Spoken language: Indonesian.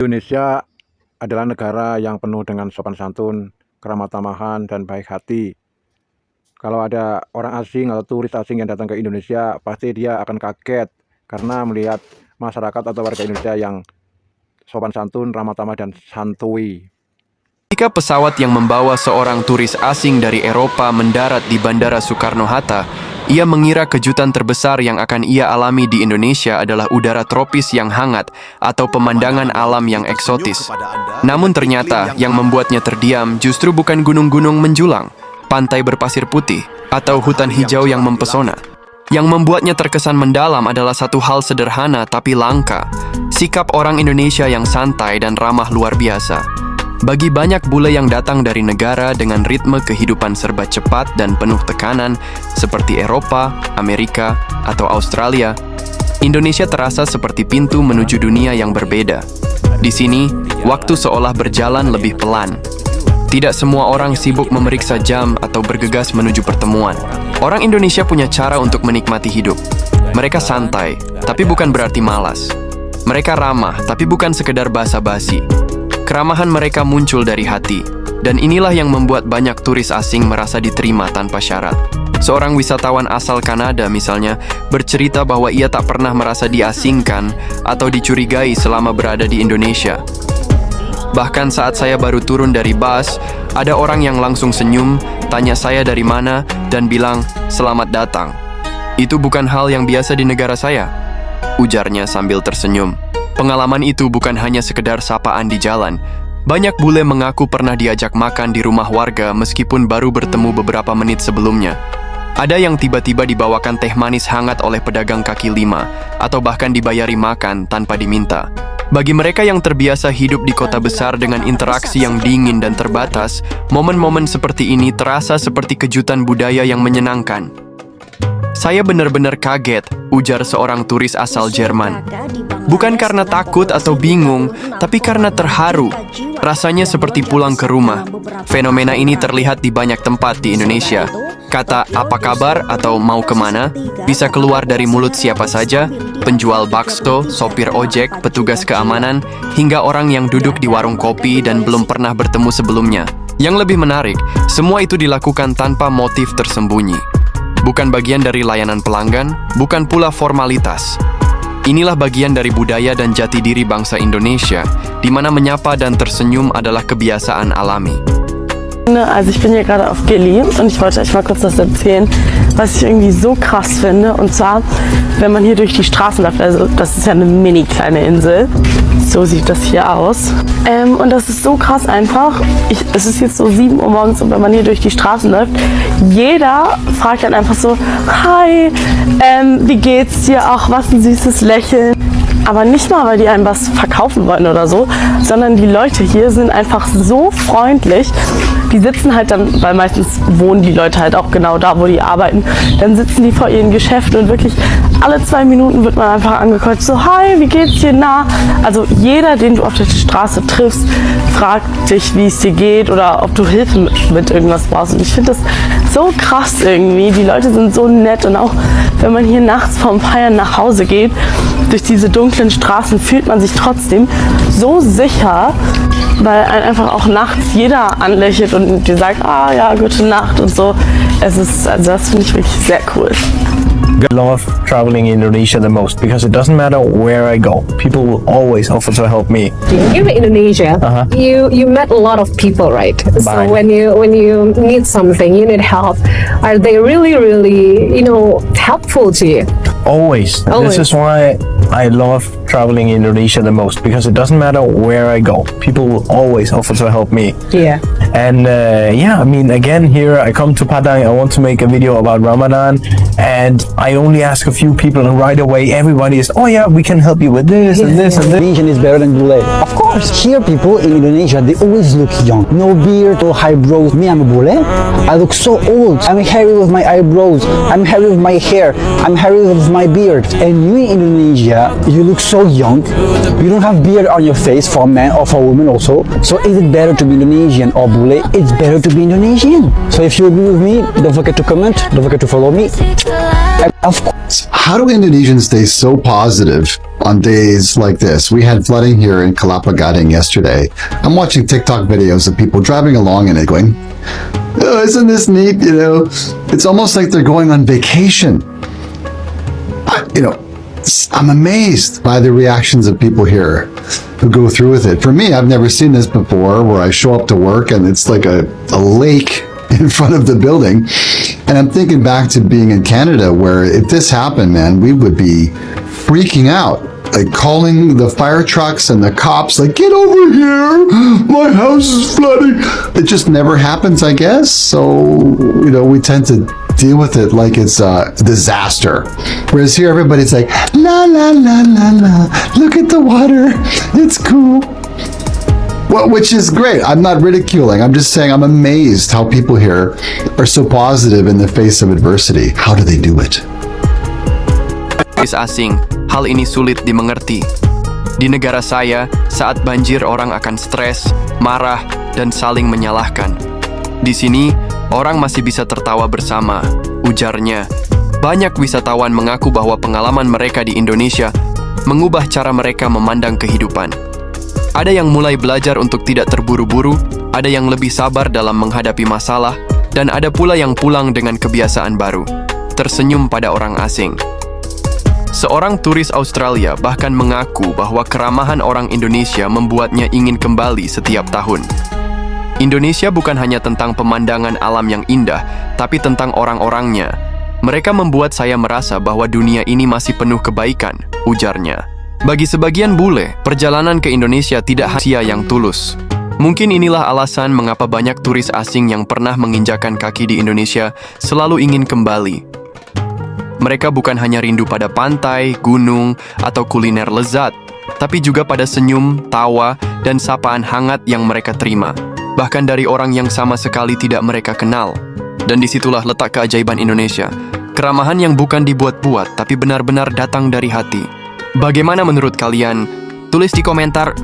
Indonesia adalah negara yang penuh dengan sopan santun, keramah tamahan, dan baik hati. Kalau ada orang asing atau turis asing yang datang ke Indonesia, pasti dia akan kaget karena melihat masyarakat atau warga Indonesia yang sopan santun, ramah tamah, dan santuy. Ketika pesawat yang membawa seorang turis asing dari Eropa mendarat di Bandara Soekarno-Hatta, ia mengira kejutan terbesar yang akan ia alami di Indonesia adalah udara tropis yang hangat atau pemandangan alam yang eksotis. Namun ternyata yang membuatnya terdiam justru bukan gunung-gunung menjulang, pantai berpasir putih, atau hutan hijau yang mempesona. Yang membuatnya terkesan mendalam adalah satu hal sederhana tapi langka, sikap orang Indonesia yang santai dan ramah luar biasa. Bagi banyak bule yang datang dari negara dengan ritme kehidupan serba cepat dan penuh tekanan seperti Eropa, Amerika, atau Australia, Indonesia terasa seperti pintu menuju dunia yang berbeda. Di sini, waktu seolah berjalan lebih pelan. Tidak semua orang sibuk memeriksa jam atau bergegas menuju pertemuan. Orang Indonesia punya cara untuk menikmati hidup. Mereka santai, tapi bukan berarti malas. Mereka ramah, tapi bukan sekedar basa-basi. Keramahan mereka muncul dari hati, dan inilah yang membuat banyak turis asing merasa diterima tanpa syarat. Seorang wisatawan asal Kanada misalnya bercerita bahwa ia tak pernah merasa diasingkan atau dicurigai selama berada di Indonesia. Bahkan saat saya baru turun dari bus, ada orang yang langsung senyum, tanya saya dari mana, dan bilang, "Selamat datang." "Itu bukan hal yang biasa di negara saya," ujarnya sambil tersenyum. Pengalaman itu bukan hanya sekedar sapaan di jalan. Banyak bule mengaku pernah diajak makan di rumah warga meskipun baru bertemu beberapa menit sebelumnya. Ada yang tiba-tiba dibawakan teh manis hangat oleh pedagang kaki lima, atau bahkan dibayari makan tanpa diminta. Bagi mereka yang terbiasa hidup di kota besar dengan interaksi yang dingin dan terbatas, momen-momen seperti ini terasa seperti kejutan budaya yang menyenangkan. "Saya benar-benar kaget," ujar seorang turis asal Jerman. "Bukan karena takut atau bingung, tapi karena terharu. Rasanya seperti pulang ke rumah." Fenomena ini terlihat di banyak tempat di Indonesia. Kata "apa kabar" atau "mau kemana" bisa keluar dari mulut siapa saja, penjual bakso, sopir ojek, petugas keamanan, hingga orang yang duduk di warung kopi dan belum pernah bertemu sebelumnya. Yang lebih menarik, semua itu dilakukan tanpa motif tersembunyi. Bukan bagian dari layanan pelanggan, bukan pula formalitas. Inilah bagian dari budaya dan jati diri bangsa Indonesia, di mana menyapa dan tersenyum adalah kebiasaan alami. Also ich bin hier gerade auf Gili und ich wollte euch mal kurz was erzählen, was ich irgendwie so krass finde. Und zwar, wenn man hier durch die Straßen läuft, also das ist ja eine mini kleine Insel, so sieht das hier aus. Und das ist so krass einfach. Es ist jetzt so 7 Uhr morgens und wenn man hier durch die Straßen läuft, jeder fragt dann einfach so, "Hi, wie geht's dir? Ach, was ein süßes Lächeln." Aber nicht mal, weil die einem was verkaufen wollen oder so, sondern die Leute hier sind einfach so freundlich. Die sitzen halt dann, weil meistens wohnen die Leute halt auch genau da, wo die arbeiten, dann sitzen die vor ihren Geschäften und wirklich alle 2 Minuten wird man einfach angekreuzt, so "Hi, wie geht's dir? Na?" Also jeder, den du auf der Straße triffst, fragt dich, wie es dir geht oder ob du Hilfe mit irgendwas brauchst. Und ich finde das so krass irgendwie. Die Leute sind so nett und auch wenn man hier nachts vorm Feiern nach Hause geht, durch diese dunklen Straßen fühlt man sich trotzdem so sicher, weil einen einfach auch nachts jeder anlächelt und dir sagt, "Ah ja, gute Nacht" und so. Also das finde ich wirklich sehr cool. I love traveling in Indonesia the most because it doesn't matter where I go, people will always offer to help me. You're in Indonesia. You met a lot of people, right? So Bye. when you need something, you need help. Are they really helpful to you? Always. Always. This is why I love traveling in Indonesia the most because it doesn't matter where I go, people will always offer to help me. Yeah. And I mean, again, here I come to Padang, I want to make a video about Ramadan, and I only ask a few people, and right away everybody is, "Oh yeah, we can help you with this and this and this." Indonesian is better than Bule. Of course. Here people in Indonesia, they always look young. No beard or eyebrows. Me, I'm a Bule. I look so old. I'm hairy with my eyebrows. I'm hairy with my hair. I'm hairy with my beard. And you in Indonesia, you look so young. You don't have beard on your face for a man or for a woman also. So is it better to be Indonesian or Bule? It's better to be Indonesian. So if you agree with me, don't forget to comment. Don't forget to follow me. And of course. How do Indonesians stay so positive on days like this. We had flooding here in Kalapagading yesterday. I'm watching TikTok videos of people driving along and going, oh, isn't this neat? You know, it's almost like they're going on vacation. I'm amazed by the reactions of people here who go through with it. For me, I've never seen this before, where I show up to work and it's like a lake in front of the building. And I'm thinking back to being in Canada, where if this happened, man, we would be freaking out, like calling the fire trucks and the cops, like, get over here, my house is flooding. It just never happens, I guess. So, we tend to deal with it like it's a disaster. Whereas here, everybody's like, la, la, la, la, la, look at the water, it's cool. Well, which is great. I'm not ridiculing. I'm just saying I'm amazed how people here are so positive in the face of adversity. How do they do it? Turis asing, hal ini sulit dimengerti. Di negara saya, saat banjir orang akan stres, marah, dan saling menyalahkan. Di sini, orang masih bisa tertawa bersama, ujarnya. Banyak wisatawan mengaku bahwa pengalaman mereka di Indonesia mengubah cara mereka memandang kehidupan. Ada yang mulai belajar untuk tidak terburu-buru, ada yang lebih sabar dalam menghadapi masalah, dan ada pula yang pulang dengan kebiasaan baru, tersenyum pada orang asing. Seorang turis Australia bahkan mengaku bahwa keramahan orang Indonesia membuatnya ingin kembali setiap tahun. Indonesia bukan hanya tentang pemandangan alam yang indah, tapi tentang orang-orangnya. Mereka membuat saya merasa bahwa dunia ini masih penuh kebaikan, ujarnya. Bagi sebagian bule, perjalanan ke Indonesia tidak hanya yang tulus. Mungkin inilah alasan mengapa banyak turis asing yang pernah menginjakan kaki di Indonesia selalu ingin kembali. Mereka bukan hanya rindu pada pantai, gunung, atau kuliner lezat, tapi juga pada senyum, tawa, dan sapaan hangat yang mereka terima, bahkan dari orang yang sama sekali tidak mereka kenal. Dan disitulah letak keajaiban Indonesia, keramahan yang bukan dibuat-buat, tapi benar-benar datang dari hati. Bagaimana menurut kalian? Tulis di komentar.